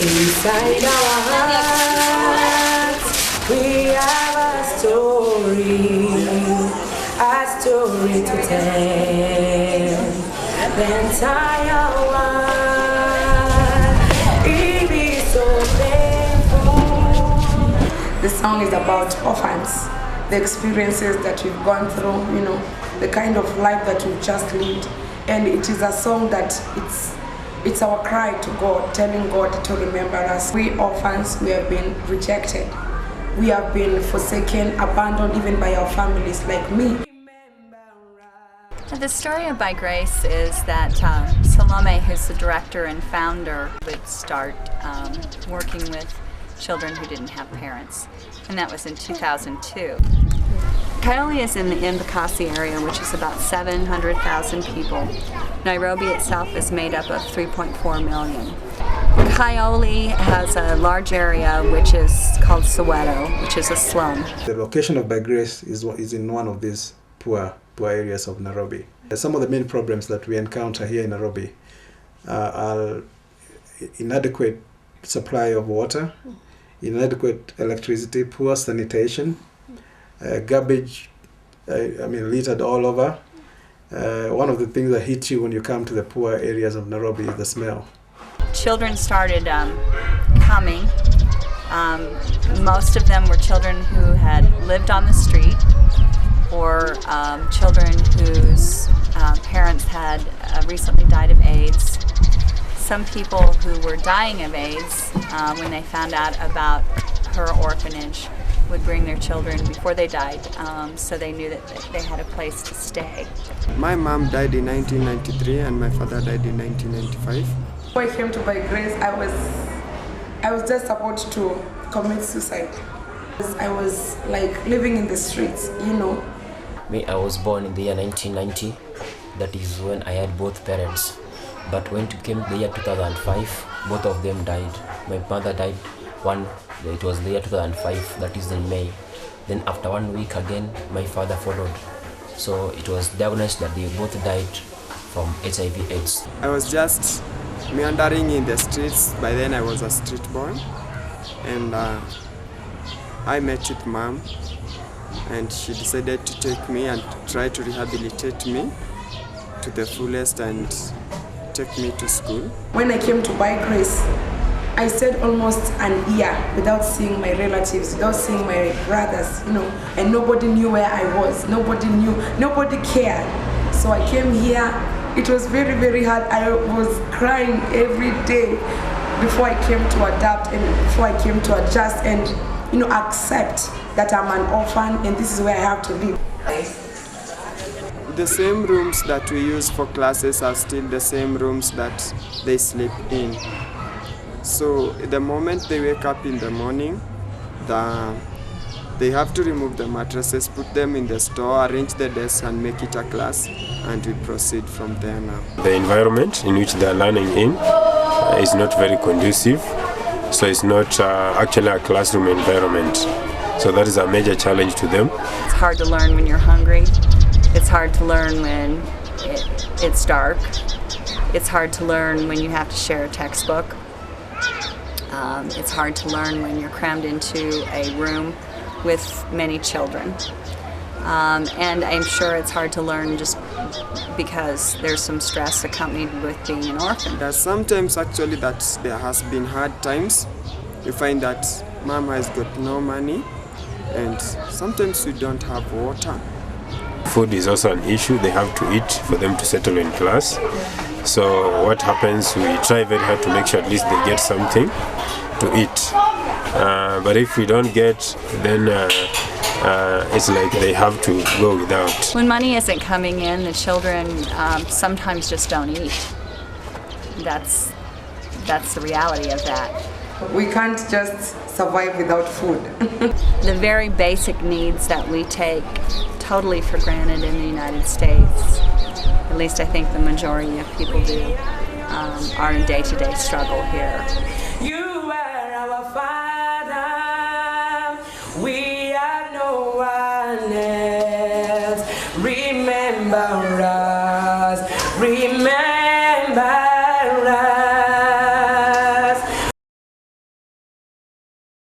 Inside our hearts, we have a story to tell. The entire world, it is so painful. The song is about orphans, the experiences that we've gone through, the kind of life that we've just lived. And it is a song that it's our cry to God, telling God to remember us. We orphans, we have been rejected. We have been forsaken, abandoned even by our families, like me. The story of By Grace is that Salome, who's the director and founder, would start working with children who didn't have parents, and that was in 2002. Coyote is in the Embakasi area, which is about 700,000 people. Nairobi itself is made up of 3.4 million. Coyote has a large area which is called Soweto, which is a slum. The location of By Grace is in one of these poor areas of Nairobi. Some of the main problems that we encounter here in Nairobi are inadequate supply of water, inadequate electricity, poor sanitation, garbage, littered all over. One of the things that hits you when you come to the poor areas of Nairobi is the smell. Children started coming. Most of them were children who had lived on the street, or children whose parents had recently died of AIDS. Some people who were dying of AIDS, when they found out about her orphanage, would bring their children before they died, so they knew that they had a place to stay. My mom died in 1993 and my father died in 1995. When I came to By Grace, I was just about to commit suicide. I was like living in the streets, Me, I was born in the year 1990. That is when I had both parents. But when it came the year 2005, both of them died. My mother died it was the year 2005, that is in May. Then after 1 week again, my father followed. So it was diagnosed that they both died from HIV/AIDS. I was just meandering in the streets. By then I was a street boy. And I met with mom. And she decided to take me and try to rehabilitate me to the fullest and take me to school. When I came to By Grace, I stayed almost an year without seeing my relatives, without seeing my brothers, and nobody knew where I was. Nobody knew, nobody cared. So I came here. It was very, very hard. I was crying every day before I came to adapt and before I came to adjust and accept that I'm an orphan and this is where I have to live. The same rooms that we use for classes are still the same rooms that they sleep in. So the moment they wake up in the morning, they have to remove the mattresses, put them in the store, arrange the desks and make it a class, and we proceed from there now. The environment in which they are learning in is not very conducive, so it's not actually a classroom environment. So that is a major challenge to them. It's hard to learn when you're hungry. It's hard to learn when it's dark. It's hard to learn when you have to share a textbook. It's hard to learn when you're crammed into a room with many children. And I'm sure it's hard to learn just because there's some stress accompanied with being an orphan. There's sometimes actually that there has been hard times. You find that mom has got no money and sometimes we don't have water. Food is also an issue. They have to eat for them to settle in class. So what happens, we try very hard to make sure at least they get something to eat. But if we don't get, then it's like they have to go without. When money isn't coming in, the children sometimes just don't eat. That's the reality of that. We can't just survive without food. The very basic needs that we take totally for granted in the United States, at least I think the majority of people do, are a day-to-day struggle here.